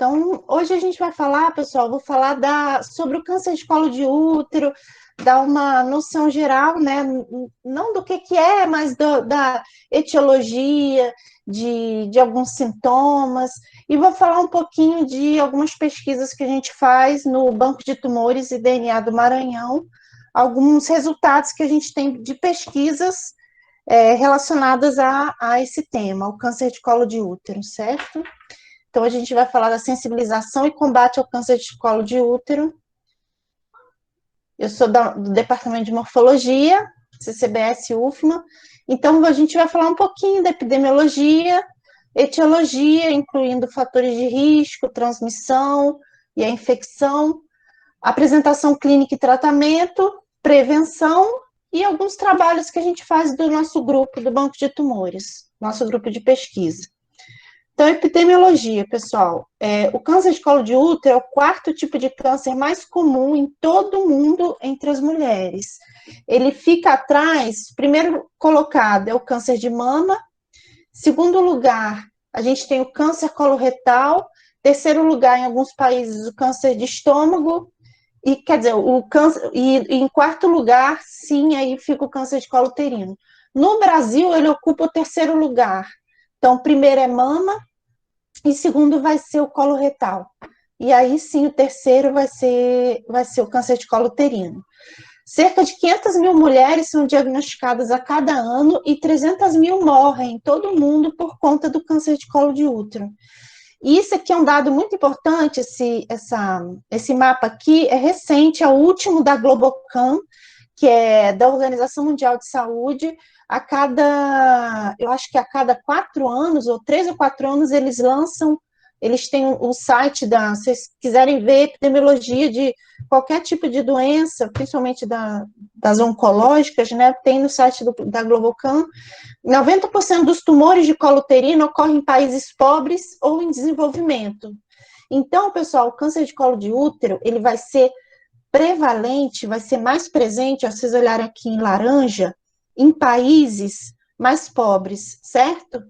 Então, hoje a gente vai falar, pessoal, vou falar sobre o câncer de colo de útero, dar uma noção geral, né? Não do que é, mas da etiologia, de alguns sintomas, e vou falar um pouquinho de algumas pesquisas que a gente faz no Banco de Tumores e DNA do Maranhão, alguns resultados que a gente tem de pesquisas relacionadas a esse tema, o câncer de colo de útero, certo? Então, a gente vai falar da sensibilização e combate ao câncer de colo de útero. Eu sou do Departamento de Morfologia, CCBS UFMA. Então, a gente vai falar um pouquinho da epidemiologia, etiologia, incluindo fatores de risco, transmissão e a infecção, apresentação clínica e tratamento, prevenção e alguns trabalhos que a gente faz do nosso grupo, do Banco de Tumores, nosso grupo de pesquisa. Então, epidemiologia, pessoal. O câncer de colo de útero é o quarto tipo de câncer mais comum em todo o mundo entre as mulheres. Ele fica atrás, primeiro colocado é o câncer de mama, segundo lugar, a gente tem o câncer coloretal, terceiro lugar, em alguns países, o câncer de estômago, e quer dizer, o câncer, e em quarto lugar, sim, aí fica o câncer de colo uterino. No Brasil, ele ocupa o terceiro lugar. Então, primeiro é mama, e segundo vai ser o colo retal. E aí sim, o terceiro vai ser o câncer de colo uterino. Cerca de 500 mil mulheres são diagnosticadas a cada ano e 300 mil morrem em todo o mundo por conta do câncer de colo de útero. E isso aqui é um dado muito importante, esse mapa aqui é recente, é o último da Globocam, que é da Organização Mundial de Saúde. Eu acho que a cada 4 anos, ou 3 ou 4 anos, eles têm o site se vocês quiserem ver epidemiologia de qualquer tipo de doença, principalmente das oncológicas, né, tem no site da Globocam. 90% dos tumores de colo uterino ocorrem em países pobres ou em desenvolvimento. Então, pessoal, o câncer de colo de útero, ele vai ser prevalente, vai ser mais presente, se vocês olharem aqui em laranja, em países mais pobres, certo?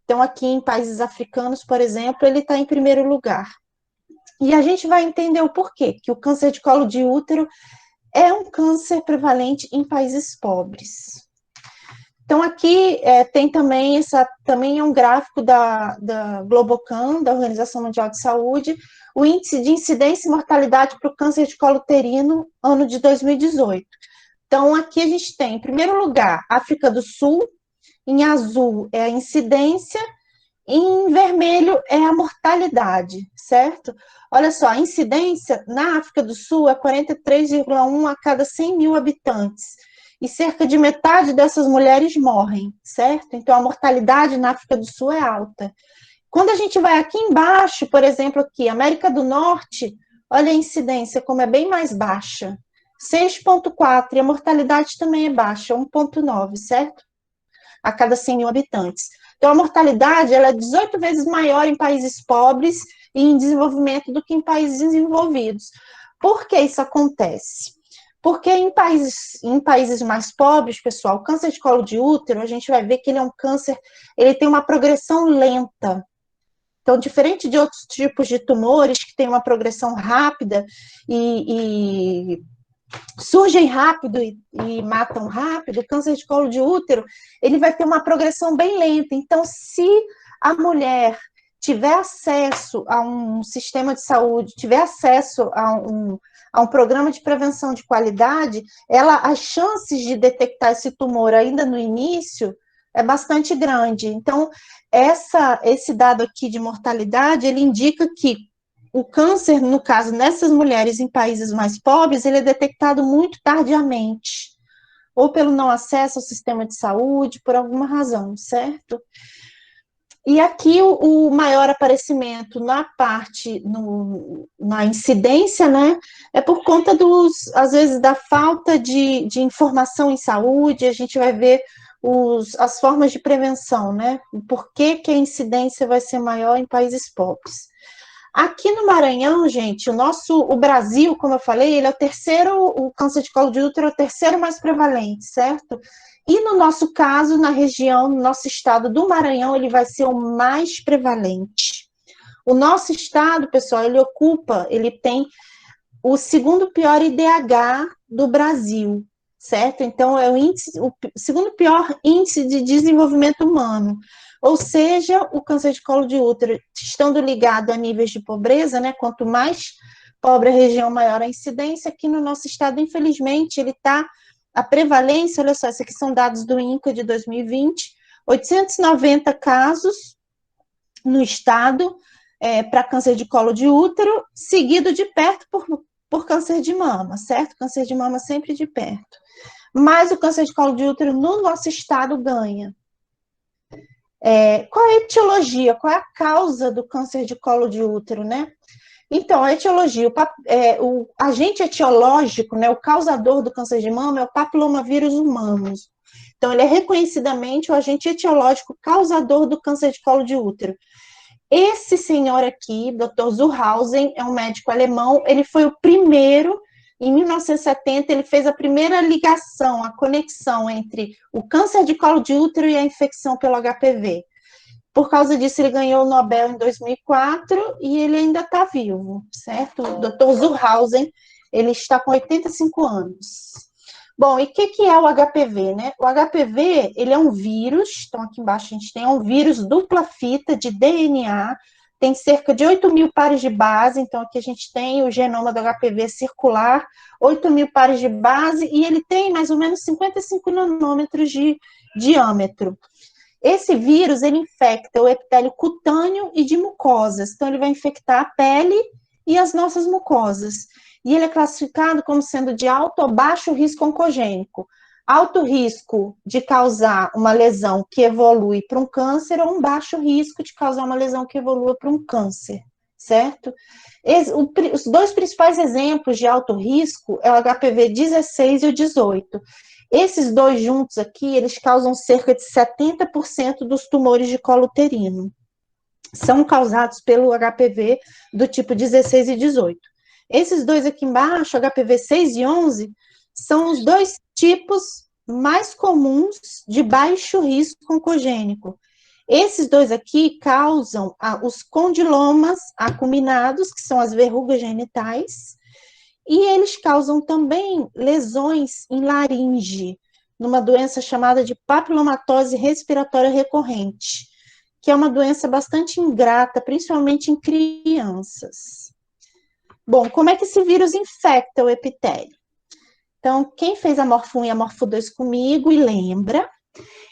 Então, aqui em países africanos, por exemplo, ele está em primeiro lugar. E a gente vai entender o porquê, que o câncer de colo de útero é um câncer prevalente em países pobres. Então, aqui tem também, também é um gráfico da Globocam, da Organização Mundial de Saúde, o índice de incidência e mortalidade para o câncer de colo uterino, ano de 2018. Então, aqui a gente tem, em primeiro lugar, África do Sul, em azul é a incidência, em vermelho é a mortalidade, certo? Olha só, a incidência na África do Sul é 43,1 a cada 100 mil habitantes, e cerca de metade dessas mulheres morrem, certo? Então, a mortalidade na África do Sul é alta. Quando a gente vai aqui embaixo, por exemplo, aqui, América do Norte, olha a incidência, como é bem mais baixa, 6,4, e a mortalidade também é baixa, 1,9, certo? A cada 100 mil habitantes. Então, a mortalidade ela é 18 vezes maior em países pobres e em desenvolvimento do que em países desenvolvidos. Por que isso acontece? Porque em países mais pobres, pessoal, o câncer de colo de útero, a gente vai ver que ele é um câncer, ele tem uma progressão lenta. Então, diferente de outros tipos de tumores que tem uma progressão rápida e surgem rápido e matam rápido, o câncer de colo de útero, ele vai ter uma progressão bem lenta. Então, se a mulher tiver acesso a um sistema de saúde, tiver acesso a um programa de prevenção de qualidade, as chances de detectar esse tumor ainda no início é bastante grande. Então, esse dado aqui de mortalidade, ele indica que o câncer, no caso, nessas mulheres em países mais pobres, ele é detectado muito tardiamente, ou pelo não acesso ao sistema de saúde, por alguma razão, certo? E aqui o maior aparecimento na incidência, né, é por conta às vezes, da falta de informação em saúde. A gente vai ver as formas de prevenção, né, por que a incidência vai ser maior em países pobres. Aqui no Maranhão, gente, o Brasil, como eu falei, ele é o câncer de colo de útero é o terceiro mais prevalente, certo? E no nosso caso, na região, no nosso estado do Maranhão, ele vai ser o mais prevalente. O nosso estado, pessoal, ele tem o segundo pior IDH do Brasil, certo? Então, é o segundo pior índice de desenvolvimento humano. Ou seja, o câncer de colo de útero, estando ligado a níveis de pobreza, né? Quanto mais pobre a região, maior a incidência. Aqui no nosso estado, infelizmente, a prevalência, olha só, esses aqui são dados do INCA de 2020, 890 casos no estado para câncer de colo de útero, seguido de perto por câncer de mama, certo? Câncer de mama sempre de perto. Mas o câncer de colo de útero no nosso estado ganha. Qual é a etiologia? Qual é a causa do câncer de colo de útero, né? Então, a etiologia, o agente etiológico, né, o causador do câncer de mama é o papilomavírus humanos. Então, ele é reconhecidamente o agente etiológico causador do câncer de colo de útero. Esse senhor aqui, Dr. Zuhausen, é um médico alemão, ele foi o primeiro, em 1970, ele fez a primeira ligação, a conexão entre o câncer de colo de útero e a infecção pelo HPV. Por causa disso, ele ganhou o Nobel em 2004 e ele ainda está vivo, certo? O Dr. Zuhausen, ele está com 85 anos. Bom, e o que é o HPV, né? O HPV, ele é um vírus, então aqui embaixo a gente tem um vírus dupla fita de DNA, tem cerca de 8.000 pares de base, então aqui a gente tem o genoma do HPV circular, 8.000 pares de base, e ele tem mais ou menos 55 nanômetros de diâmetro. Esse vírus, ele infecta o epitélio cutâneo e de mucosas, então ele vai infectar a pele e as nossas mucosas. E ele é classificado como sendo de alto ou baixo risco oncogênico. Alto risco de causar uma lesão que evolui para um câncer ou um baixo risco de causar uma lesão que evolua para um câncer, certo? Os dois principais exemplos de alto risco é o HPV 16 e o 18. Esses dois juntos aqui, eles causam cerca de 70% dos tumores de colo uterino. São causados pelo HPV do tipo 16 e 18. Esses dois aqui embaixo, HPV 6 e 11, são os dois tipos mais comuns de baixo risco oncogênico. Esses dois aqui causam os condilomas acuminados, que são as verrugas genitais, e eles causam também lesões em laringe, numa doença chamada de papilomatose respiratória recorrente, que é uma doença bastante ingrata, principalmente em crianças. Bom, como é que esse vírus infecta o epitélio? Então, quem fez a Morfo 1 e a Morfo 2 comigo e lembra,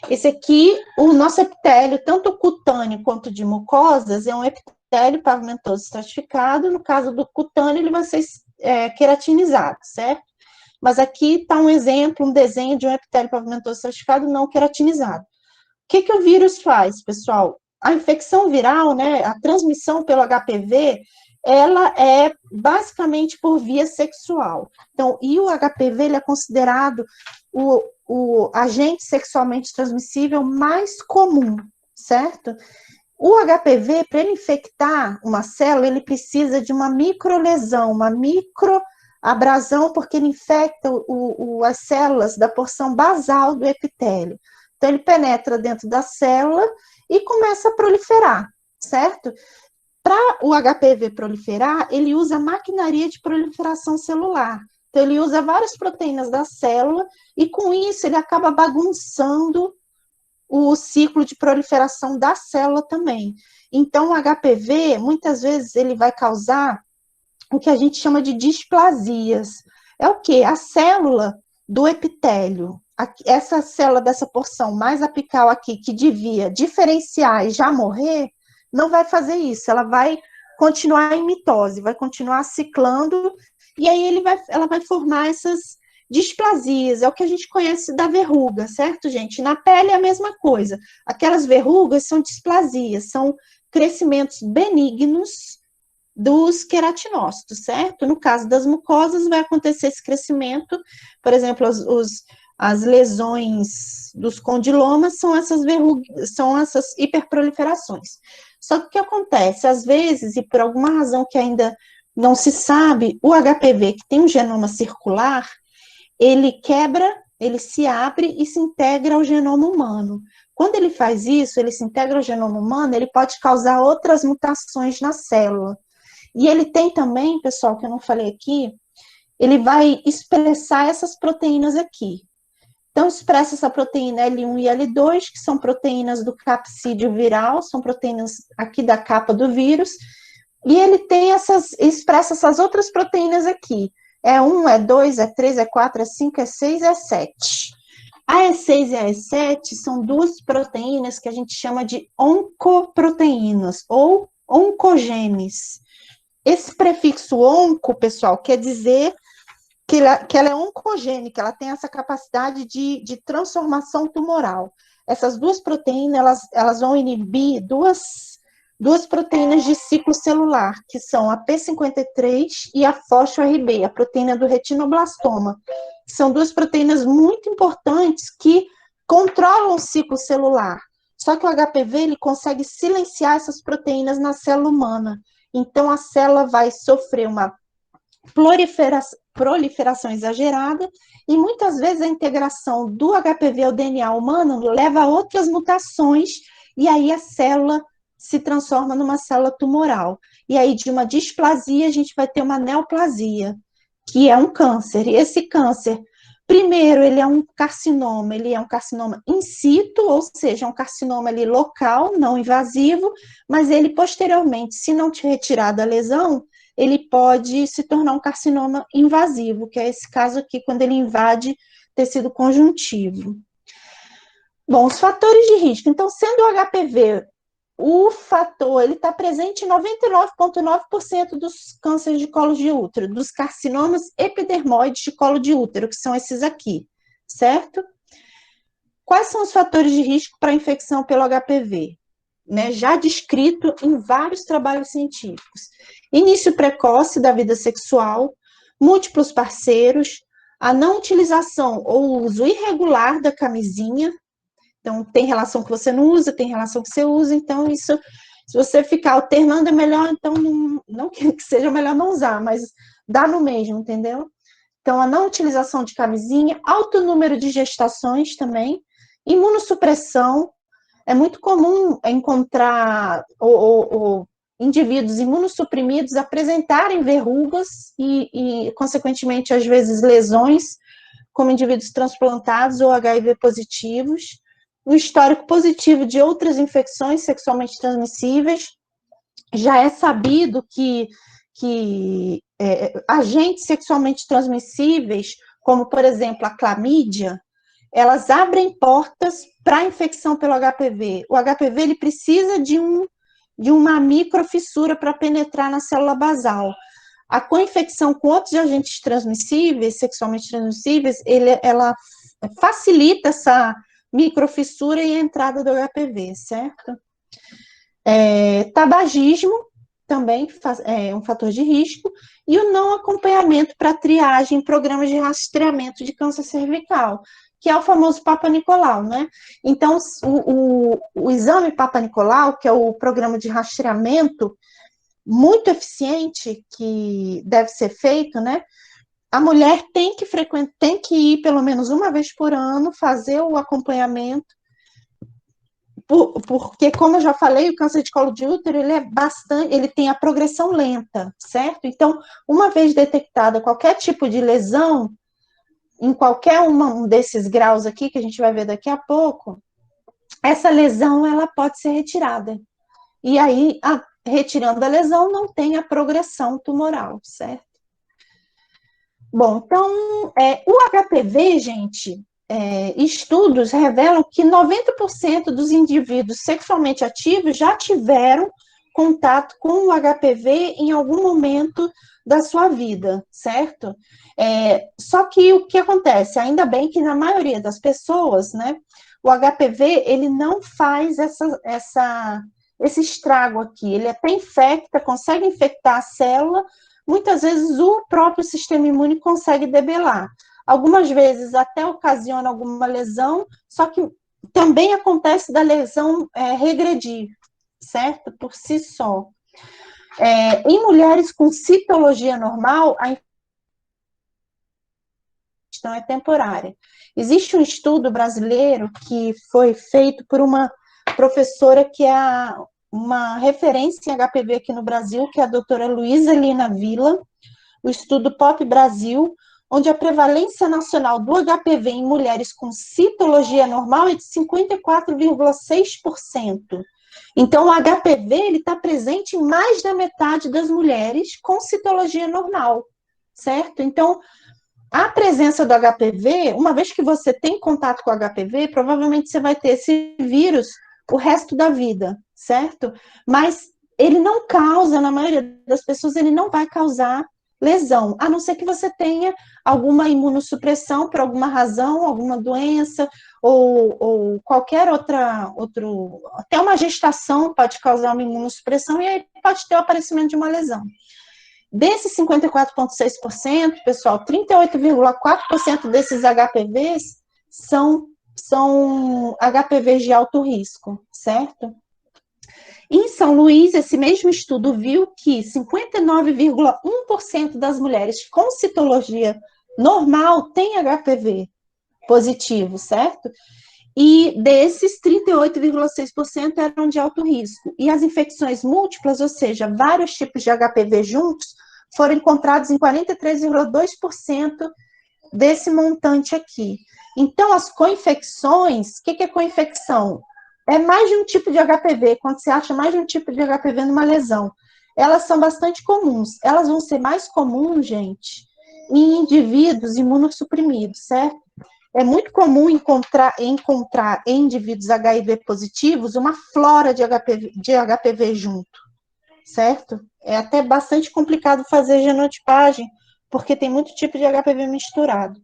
esse aqui, o nosso epitélio, tanto cutâneo quanto de mucosas, é um epitélio pavimentoso estratificado. No caso do cutâneo, ele vai ser queratinizado, certo? Mas aqui está um exemplo, um desenho de um epitélio pavimentoso estratificado não queratinizado. O que o vírus faz, pessoal? A infecção viral, né, a transmissão pelo HPV, ela é basicamente por via sexual. Então, e o HPV, ele é considerado o agente sexualmente transmissível mais comum, certo? O HPV, para ele infectar uma célula, ele precisa de uma microlesão, uma microabrasão, porque ele infecta as células da porção basal do epitélio. Então, ele penetra dentro da célula e começa a proliferar, certo? Para o HPV proliferar, ele usa maquinaria de proliferação celular. Então, ele usa várias proteínas da célula e, com isso, ele acaba bagunçando o ciclo de proliferação da célula também. Então, o HPV, muitas vezes, ele vai causar o que a gente chama de displasias. É o quê? A célula do epitélio, essa célula dessa porção mais apical aqui, que devia diferenciar e já morrer, não vai fazer isso, ela vai continuar em mitose, vai continuar ciclando, e aí ela vai formar essas displasias, é o que a gente conhece da verruga, certo, gente? Na pele é a mesma coisa, aquelas verrugas são displasias, são crescimentos benignos dos queratinócitos, certo? No caso das mucosas, vai acontecer esse crescimento, por exemplo, as lesões dos condilomas são essas verrugas, são essas hiperproliferações. Só que o que acontece? Às vezes, e por alguma razão que ainda não se sabe, o HPV, que tem um genoma circular, ele quebra, ele se abre e se integra ao genoma humano. Quando ele faz isso, ele se integra ao genoma humano, ele pode causar outras mutações na célula. E ele tem também, pessoal, que eu não falei aqui, ele vai expressar essas proteínas aqui. Então, expressa essa proteína L1 e L2, que são proteínas do capsídeo viral, são proteínas aqui da capa do vírus, e ele tem expressa essas outras proteínas aqui. E1, E2, E3, E4, E5, E6, E7. A E6 e a E7 são duas proteínas que a gente chama de oncoproteínas, ou oncogenes. Esse prefixo onco, pessoal, quer dizer que ela é oncogênica, ela tem essa capacidade de transformação tumoral. Essas duas proteínas, elas vão inibir duas proteínas de ciclo celular, que são a P53 e a fosfo-RB, a proteína do retinoblastoma. São duas proteínas muito importantes que controlam o ciclo celular. Só que o HPV, ele consegue silenciar essas proteínas na célula humana. Então, a célula vai sofrer uma proliferação exagerada, e muitas vezes a integração do HPV ao DNA humano leva a outras mutações, e aí a célula se transforma numa célula tumoral. E aí, de uma displasia, a gente vai ter uma neoplasia, que é um câncer. E esse câncer, primeiro, ele é um carcinoma in situ, ou seja, um carcinoma ali local, não invasivo, mas ele, posteriormente, se não te retirar da lesão, ele pode se tornar um carcinoma invasivo, que é esse caso aqui, quando ele invade tecido conjuntivo. Bom, os fatores de risco. Então, sendo o HPV o fator, ele está presente em 99,9% dos cânceres de colo de útero, dos carcinomas epidermoides de colo de útero, que são esses aqui, certo? Quais são os fatores de risco para a infecção pelo HPV? Né, já descrito em vários trabalhos científicos. Início precoce da vida sexual, múltiplos parceiros, a não utilização ou uso irregular da camisinha. Então, tem relação que você não usa, tem relação que você usa, então isso, se você ficar alternando é melhor, então não que seja melhor não usar, mas dá no mesmo, entendeu? Então, a não utilização de camisinha, alto número de gestações também, imunossupressão. É muito comum encontrar indivíduos imunossuprimidos apresentarem verrugas e, consequentemente, às vezes, lesões, como indivíduos transplantados ou HIV positivos. O histórico positivo de outras infecções sexualmente transmissíveis. Já é sabido que agentes sexualmente transmissíveis, como, por exemplo, a clamídia, elas abrem portas para a infecção pelo HPV. O HPV, ele precisa de uma microfissura para penetrar na célula basal. A co-infecção com outros agentes transmissíveis, sexualmente transmissíveis, ela facilita essa microfissura e a entrada do HPV, certo? Tabagismo também é um fator de risco, e o não acompanhamento para triagem em programas de rastreamento de câncer cervical, que é o famoso Papa Nicolau, né? Então, o exame Papa Nicolau, que é o programa de rastreamento muito eficiente que deve ser feito, né? A mulher tem que ir pelo menos uma vez por ano, fazer o acompanhamento, porque, como eu já falei, o câncer de colo de útero, ele tem a progressão lenta, certo? Então, uma vez detectada qualquer tipo de lesão, em qualquer um desses graus aqui, que a gente vai ver daqui a pouco, essa lesão, ela pode ser retirada. E aí, retirando a lesão, não tem a progressão tumoral, certo? Bom, então, o HPV, gente, estudos revelam que 90% dos indivíduos sexualmente ativos já tiveram contato com o HPV em algum momento da sua vida, certo? Só que o que acontece? Ainda bem que na maioria das pessoas, né, o HPV, ele não faz esse estrago aqui, ele até infecta, consegue infectar a célula, muitas vezes o próprio sistema imune consegue debelar. Algumas vezes até ocasiona alguma lesão, só que também acontece da lesão regredir, certo? Por si só. Em mulheres com citologia normal, a questão é temporária. Existe um estudo brasileiro que foi feito por uma professora que é uma referência em HPV aqui no Brasil, que é a doutora Luísa Lina Villa, o estudo POP Brasil, onde a prevalência nacional do HPV em mulheres com citologia normal é de 54,6%. Então, o HPV está presente em mais da metade das mulheres com citologia normal, certo? Então, a presença do HPV, uma vez que você tem contato com o HPV, provavelmente você vai ter esse vírus o resto da vida, certo? Mas ele não causa, na maioria das pessoas, ele não vai causar lesão, a não ser que você tenha alguma imunossupressão por alguma razão, alguma doença, ou qualquer até uma gestação pode causar uma imunossupressão, e aí pode ter o aparecimento de uma lesão. Desses 54,6%, pessoal, 38,4% desses HPVs são HPVs de alto risco, certo? Em São Luís, esse mesmo estudo viu que 59,1% das mulheres com citologia normal têm HPV positivo, certo? E desses, 38,6% eram de alto risco. E as infecções múltiplas, ou seja, vários tipos de HPV juntos, foram encontrados em 43,2% desse montante aqui. Então, as coinfecções, o que é coinfecção? É mais de um tipo de HPV, quando você acha mais de um tipo de HPV numa lesão. Elas são bastante comuns. Elas vão ser mais comuns, gente, em indivíduos imunossuprimidos, certo? É muito comum encontrar em indivíduos HIV positivos uma flora de HPV junto, certo? É até bastante complicado fazer genotipagem, porque tem muito tipo de HPV misturado.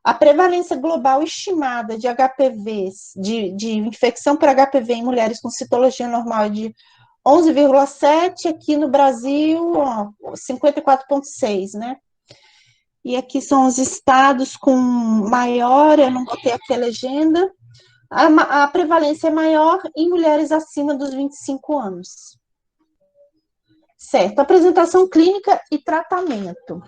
A prevalência global estimada de HPVs, de infecção por HPV em mulheres com citologia normal é de 11,7, aqui no Brasil, 54,6, né? E aqui são os estados com maior, eu não botei aqui a legenda, a prevalência é maior em mulheres acima dos 25 anos. Certo, apresentação clínica e tratamento.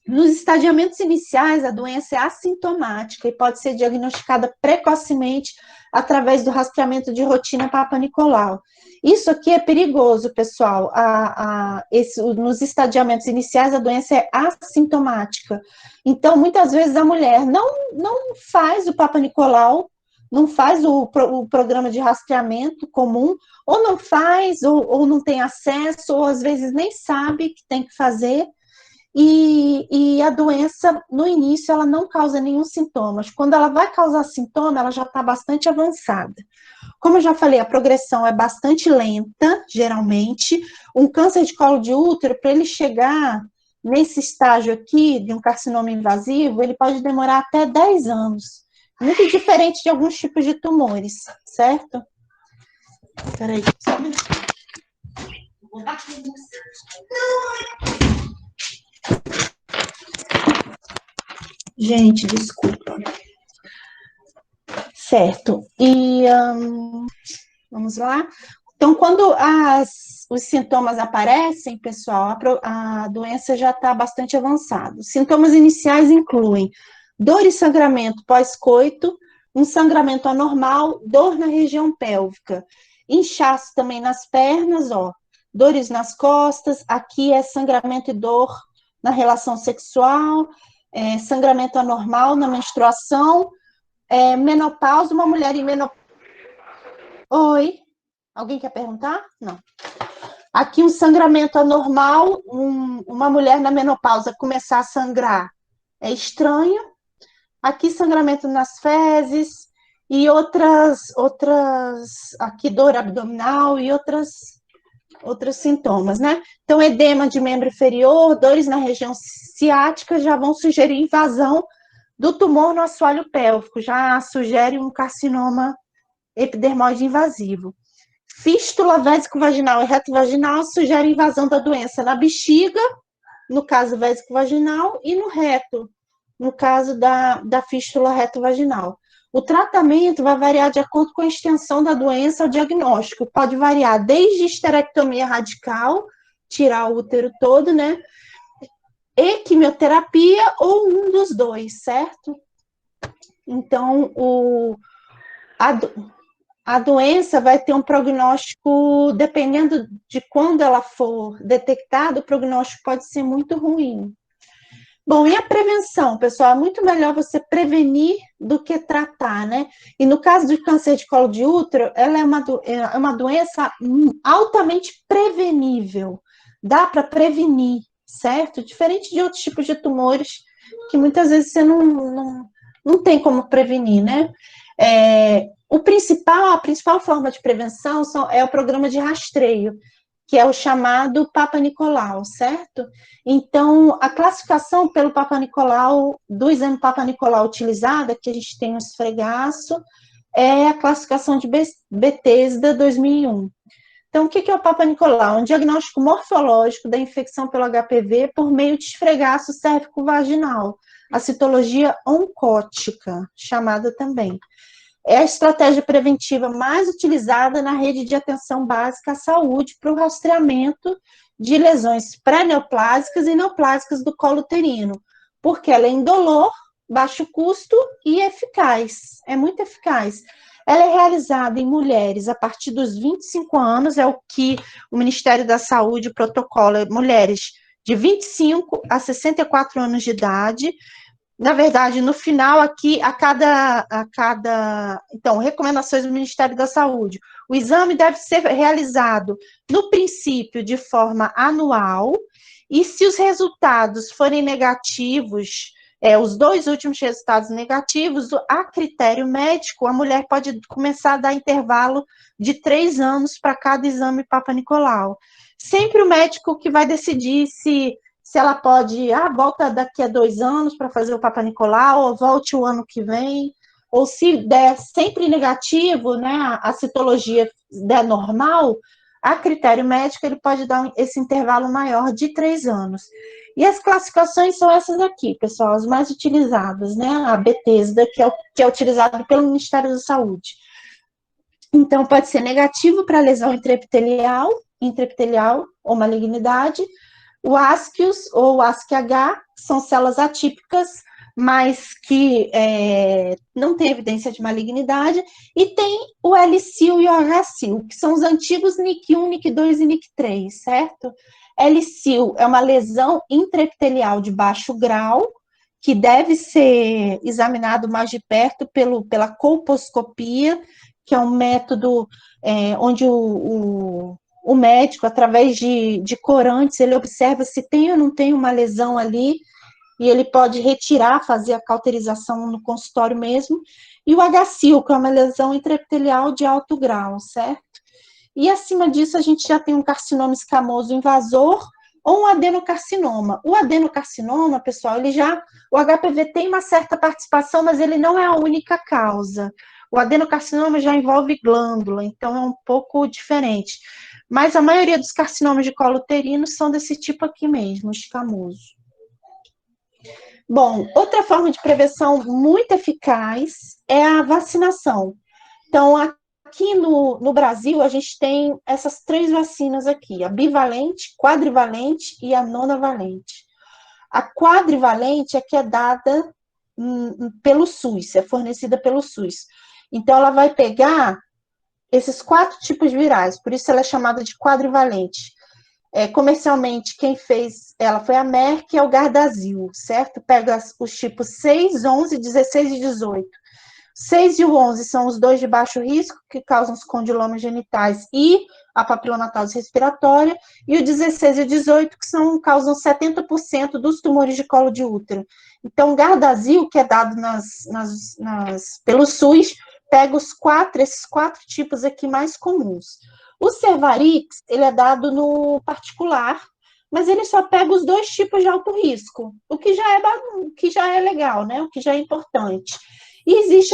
Nos estadiamentos iniciais, a doença é assintomática e pode ser diagnosticada precocemente através do rastreamento de rotina Papa Nicolau. Isso aqui é perigoso, pessoal. Nos estadiamentos iniciais, a doença é assintomática. Então, muitas vezes, a mulher não faz o Papa Nicolau, não faz o programa de rastreamento comum, ou não faz, ou não tem acesso, ou às vezes nem sabe que tem que fazer. E a doença, no início, ela não causa nenhum sintoma. Quando ela vai causar sintoma, ela já está bastante avançada. Como eu já falei, a progressão é bastante lenta, geralmente. Um câncer de colo de útero, para ele chegar nesse estágio aqui, de um carcinoma invasivo, ele pode demorar até 10 anos. Muito diferente de alguns tipos de tumores, certo? Peraí, só um minuto. Vou bater no Gente, desculpa. Certo. E vamos lá. Então, quando os sintomas aparecem, pessoal, a doença já está bastante avançada. Os sintomas iniciais incluem dor e sangramento pós-coito, um sangramento anormal, dor na região pélvica, inchaço também nas pernas, dores nas costas, aqui é sangramento e dor na relação sexual, sangramento anormal na menstruação, menopausa, uma mulher em menopausa. Oi? Alguém quer perguntar? Não. Aqui um sangramento anormal, uma mulher na menopausa começar a sangrar é estranho. Aqui sangramento nas fezes e outras aqui dor abdominal e outros sintomas, né? Então, edema de membro inferior, dores na região ciática já vão sugerir invasão do tumor no assoalho pélvico, já sugere um carcinoma epidermoide invasivo. Fístula vésico-vaginal e reto-vaginal sugere invasão da doença na bexiga, no caso vésico-vaginal, e no reto, no caso da fístula reto-vaginal. O tratamento vai variar de acordo com a extensão da doença ao diagnóstico. Pode variar desde esterectomia radical, tirar o útero todo, né? e quimioterapia ou um dos dois, certo? Então, a doença vai ter um prognóstico, dependendo de quando ela for detectada, o prognóstico pode ser muito ruim. Bom, e a prevenção, pessoal? É muito melhor você prevenir do que tratar, né? E no caso do câncer de colo de útero, ela é uma doença altamente prevenível. Dá para prevenir, certo? Diferente de outros tipos de tumores, que muitas vezes você não tem como prevenir, né? A principal forma de prevenção é o programa de rastreio, que é o chamado Papa Nicolau, certo? Então, a classificação pelo Papa Nicolau, do exame Papa Nicolau utilizada, que a gente tem no esfregaço, é a classificação de Bethesda 2001. Então, o que é o Papa Nicolau? Um diagnóstico morfológico da infecção pelo HPV por meio de esfregaço cérvico-vaginal, a citologia oncótica, chamada também. É a estratégia preventiva mais utilizada na rede de atenção básica à saúde para o rastreamento de lesões pré-neoplásicas e neoplásicas do colo uterino, porque ela é indolor, baixo custo e eficaz, é muito eficaz. Ela é realizada em mulheres a partir dos 25 anos, é o que o Ministério da Saúde protocola, mulheres de 25 a 64 anos de idade. Na verdade, no final aqui, então, recomendações do Ministério da Saúde. O exame deve ser realizado, no princípio, de forma anual, e se os resultados forem negativos, os dois últimos resultados negativos, a critério médico, a mulher pode começar a dar intervalo de 3 anos para cada exame Papa Nicolau. Sempre o médico que vai decidir se ela pode, volta daqui a 2 anos para fazer o Papa Nicolau, ou volte o ano que vem, ou se der sempre negativo, né, a citologia der normal, a critério médico ele pode dar esse intervalo maior de 3 anos. E as classificações são essas aqui, pessoal, as mais utilizadas, né, a Bethesda, que é utilizada pelo Ministério da Saúde. Então, pode ser negativo para lesão intraepitelial ou malignidade. O ASCIOS ou ASCIH são células atípicas, mas que não tem evidência de malignidade, e tem o LCIL e o HCIL, que são os antigos NIC1, NIC2 e NIC3, certo? LCIL é uma lesão intraepitelial de baixo grau, que deve ser examinado mais de perto pela colposcopia, que é um método onde o médico, através de corantes, ele observa se tem ou não tem uma lesão ali, e ele pode retirar, fazer a cauterização no consultório mesmo. E o HCIL, que é uma lesão intraepitelial de alto grau, certo? E acima disso, a gente já tem um carcinoma escamoso invasor ou um adenocarcinoma. O adenocarcinoma, pessoal, o HPV tem uma certa participação, mas ele não é a única causa. O adenocarcinoma já envolve glândula, então é um pouco diferente. Mas a maioria dos carcinomas de colo uterino são desse tipo aqui mesmo, escamoso. Bom, outra forma de prevenção muito eficaz é a vacinação. Então, aqui no Brasil, a gente tem essas 3 vacinas aqui, a bivalente, quadrivalente e a nonavalente. A quadrivalente é que é dada pelo SUS, é fornecida pelo SUS. Então, ela vai pegar esses 4 tipos virais, por isso ela é chamada de quadrivalente. Comercialmente, quem fez ela foi a Merck e é o Gardasil, certo? Pega os tipos 6, 11, 16 e 18. 6 e o 11 são os 2 de baixo risco, que causam os condilomas genitais e a papilomatose respiratória, e o 16 e o 18, que causam 70% dos tumores de colo de útero. Então, o Gardasil, que é dado pelo SUS, pega esses 4 tipos aqui mais comuns. O Cervarix, ele é dado no particular, mas ele só pega os 2 tipos de alto risco, o que já é legal, né? O que já é importante. E existe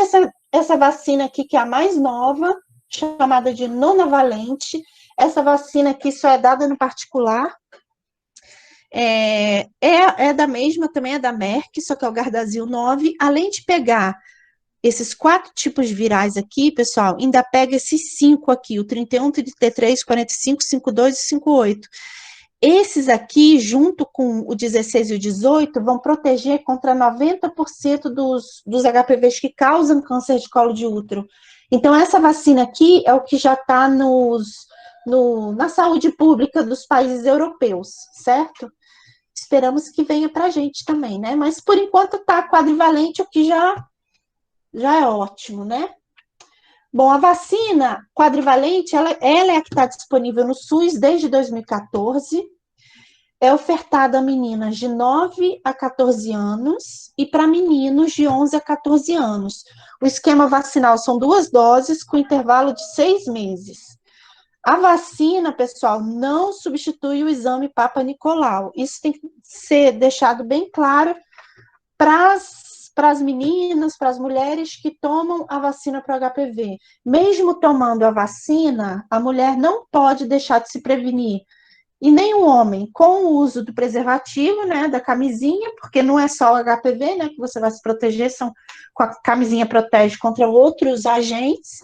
essa vacina aqui, que é a mais nova, chamada de nonavalente. Essa vacina aqui só é dada no particular. Da mesma, também é da Merck, só que é o Gardasil 9. Além de pegar esses 4 tipos virais aqui, pessoal, ainda pega esses 5 aqui, o 31, 33, 45, 52 e 58. Esses aqui, junto com o 16 e o 18, vão proteger contra 90% dos HPVs que causam câncer de colo de útero. Então, essa vacina aqui é o que já está na saúde pública dos países europeus, certo? Esperamos que venha para a gente também, né? Mas, por enquanto, está quadrivalente, o que já é ótimo, né? Bom, a vacina quadrivalente, ela é a que está disponível no SUS desde 2014, é ofertada a meninas de 9 a 14 anos e para meninos de 11 a 14 anos. O esquema vacinal são 2 doses com intervalo de 6 meses. A vacina, pessoal, não substitui o exame Papa Nicolau. Isso tem que ser deixado bem claro para as meninas, para as mulheres que tomam a vacina para o HPV. Mesmo tomando a vacina, a mulher não pode deixar de se prevenir. E nem o homem, com o uso do preservativo, né, da camisinha, porque não é só o HPV, né, que você vai se proteger, com a camisinha protege contra outros agentes.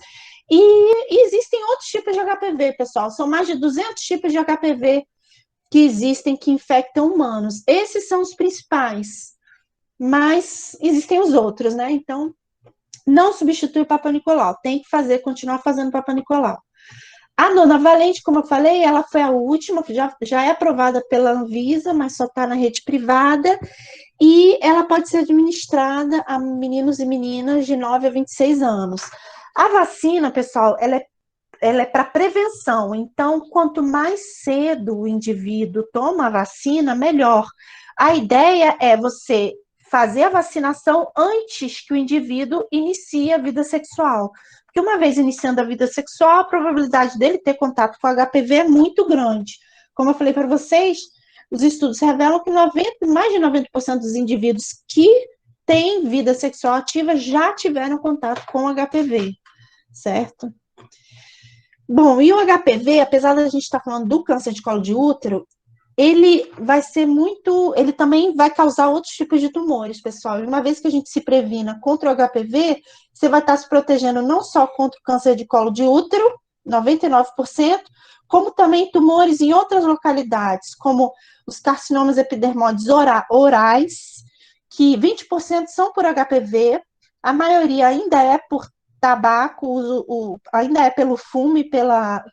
E existem outros tipos de HPV, pessoal. São mais de 200 tipos de HPV que existem que infectam humanos. Esses são os principais, mas existem os outros, né? Então, não substitui o Papa Nicolau. Tem que continuar fazendo Papa Nicolau. A nona valente, como eu falei, ela foi a última, que já é aprovada pela Anvisa, mas só está na rede privada, e ela pode ser administrada a meninos e meninas de 9 a 26 anos. A vacina, pessoal, ela é para prevenção, então, quanto mais cedo o indivíduo toma a vacina, melhor. A ideia é você fazer a vacinação antes que o indivíduo inicie a vida sexual. Porque uma vez iniciando a vida sexual, a probabilidade dele ter contato com HPV é muito grande. Como eu falei para vocês, os estudos revelam que mais de 90% dos indivíduos que têm vida sexual ativa já tiveram contato com HPV, certo? Bom, e o HPV, apesar da gente estar falando do câncer de colo de útero, ele também vai causar outros tipos de tumores, pessoal. E uma vez que a gente se previna contra o HPV, você vai estar se protegendo não só contra o câncer de colo de útero, 99%, como também tumores em outras localidades, como os carcinomas epidermoides orais, que 20% são por HPV, a maioria ainda é por tabaco, ainda é pelo fumo e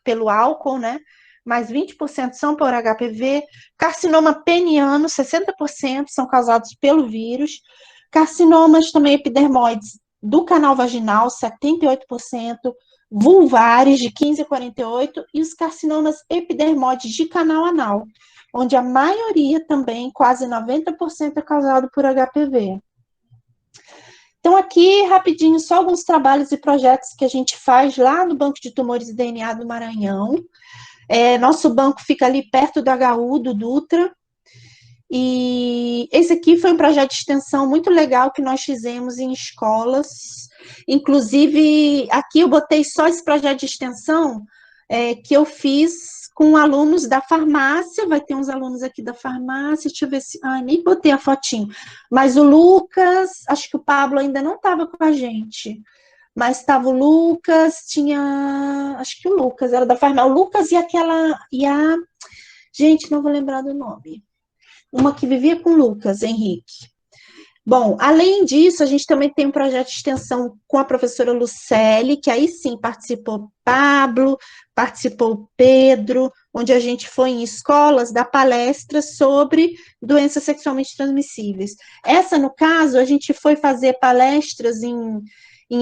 pelo álcool, né? Mas 20% são por HPV, carcinoma peniano, 60% são causados pelo vírus, carcinomas também epidermoides do canal vaginal, 78%, vulvares, de 15 a 48%, e os carcinomas epidermoides de canal anal, onde a maioria também, quase 90%, é causado por HPV. Então, aqui, rapidinho, só alguns trabalhos e projetos que a gente faz lá no Banco de Tumores e DNA do Maranhão. Nosso banco fica ali perto do HU, do Dutra, e esse aqui foi um projeto de extensão muito legal que nós fizemos em escolas. Inclusive, aqui eu botei só esse projeto de extensão que eu fiz com alunos da farmácia, vai ter uns alunos aqui da farmácia, deixa eu ver se... nem botei a fotinho. Mas o Lucas, acho que o Pablo ainda não estava com a gente, mas estava o Lucas, acho que o Lucas era da farmácia, o Lucas gente, não vou lembrar do nome. Uma que vivia com o Lucas, Henrique. Bom, além disso, a gente também tem um projeto de extensão com a professora Lucely, que aí sim participou Pablo, participou Pedro, onde a gente foi em escolas dar palestras sobre doenças sexualmente transmissíveis. Essa, no caso, a gente foi fazer palestras em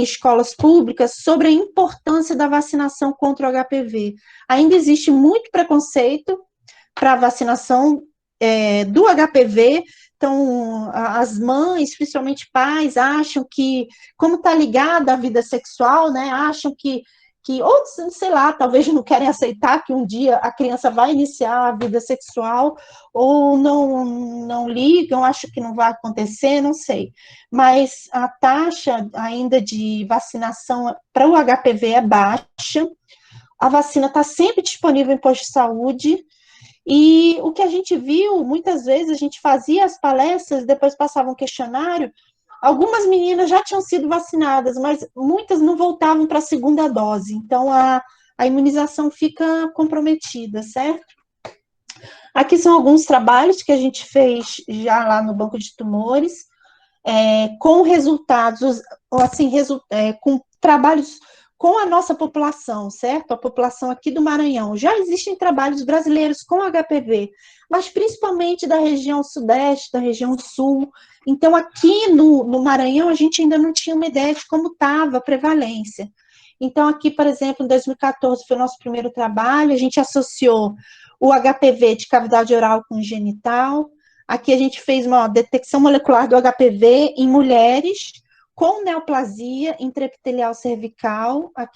escolas públicas sobre a importância da vacinação contra o HPV. Ainda existe muito preconceito para a vacinação do HPV. Então, as mães, principalmente pais, acham que, como está ligada à vida sexual, né, acham que, ou sei lá, talvez não querem aceitar que um dia a criança vai iniciar a vida sexual, ou não ligam, acham que não vai acontecer, não sei. Mas a taxa ainda de vacinação para o HPV é baixa, a vacina está sempre disponível em posto de saúde. E o que a gente viu, muitas vezes a gente fazia as palestras, depois passava um questionário, algumas meninas já tinham sido vacinadas, mas muitas não voltavam para a segunda dose, então a imunização fica comprometida, certo? Aqui são alguns trabalhos que a gente fez já lá no Banco de Tumores, com resultados, assim, com trabalhos com a nossa população, certo? A população aqui do Maranhão. Já existem trabalhos brasileiros com HPV, mas principalmente da região sudeste, da região sul. Então, aqui no Maranhão, a gente ainda não tinha uma ideia de como estava a prevalência. Então, aqui, por exemplo, em 2014 foi o nosso primeiro trabalho, a gente associou o HPV de cavidade oral com genital. Aqui a gente fez uma detecção molecular do HPV em mulheres com neoplasia intraepitelial cervical, a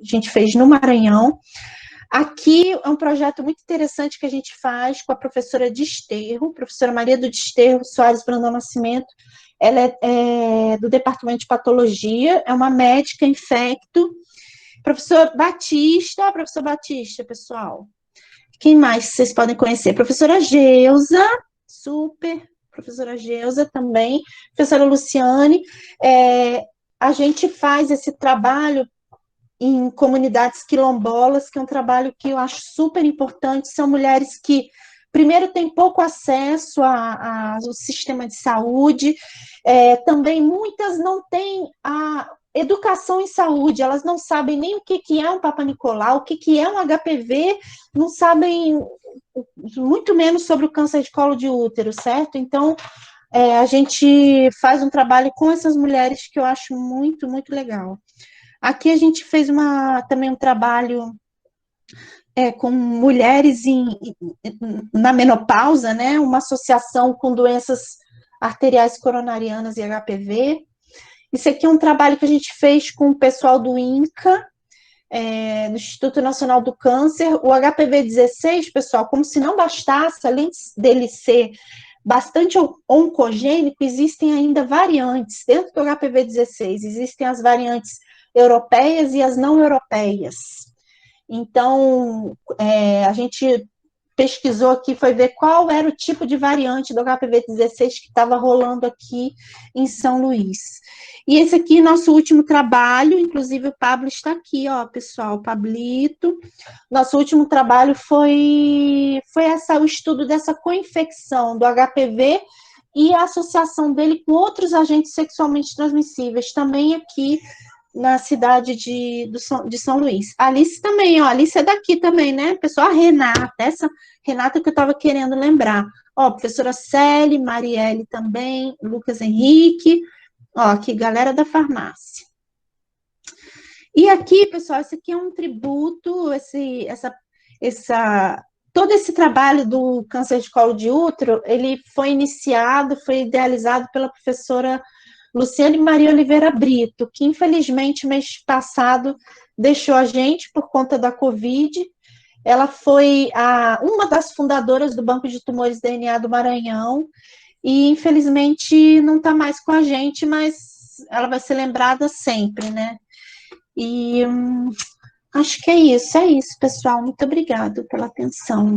gente fez no Maranhão. Aqui é um projeto muito interessante que a gente faz com a professora Desterro, professora Maria do Desterro Soares Brandão Nascimento. Ela é do Departamento de Patologia, é uma médica infecto. Professor Batista, pessoal. Quem mais vocês podem conhecer? Professora Geusa, super, professora Geusa também, professora Luciane. A gente faz esse trabalho em comunidades quilombolas, que é um trabalho que eu acho super importante. São mulheres que, primeiro, têm pouco acesso ao sistema de saúde, também muitas não têm a educação em saúde, elas não sabem nem o que é um Papa Nicolau, o que é um HPV, não sabem muito menos sobre o câncer de colo de útero, certo? Então, a gente faz um trabalho com essas mulheres que eu acho muito, muito legal. Aqui a gente fez também um trabalho com mulheres na menopausa, né? Uma associação com doenças arteriais coronarianas e HPV. Isso aqui é um trabalho que a gente fez com o pessoal do INCA, no Instituto Nacional do Câncer. O HPV-16, pessoal, como se não bastasse, além dele ser bastante oncogênico, existem ainda variantes. Dentro do HPV-16, existem as variantes europeias e as não europeias. Então, a gente pesquisou aqui, foi ver qual era o tipo de variante do HPV-16 que estava rolando aqui em São Luís. E esse aqui, nosso último trabalho, inclusive o Pablo está aqui, ó, pessoal, Pablito. Nosso último trabalho foi o estudo dessa coinfecção do HPV e a associação dele com outros agentes sexualmente transmissíveis, também aqui na cidade de São Luís. A Alice também, ó, a Alice é daqui também, né, pessoal? A Renata, essa Renata que eu estava querendo lembrar. Ó, professora Célia, Marielle também, Lucas Henrique, ó, aqui, galera da farmácia. E aqui, pessoal, esse aqui é um tributo, todo esse trabalho do câncer de colo de útero, ele foi iniciado, foi idealizado pela professora Luciane Maria Oliveira Brito, que infelizmente mês passado deixou a gente por conta da Covid. Ela foi uma das fundadoras do Banco de Tumores DNA do Maranhão e infelizmente não está mais com a gente, mas ela vai ser lembrada sempre, né? E acho que é isso, pessoal. Muito obrigada pela atenção.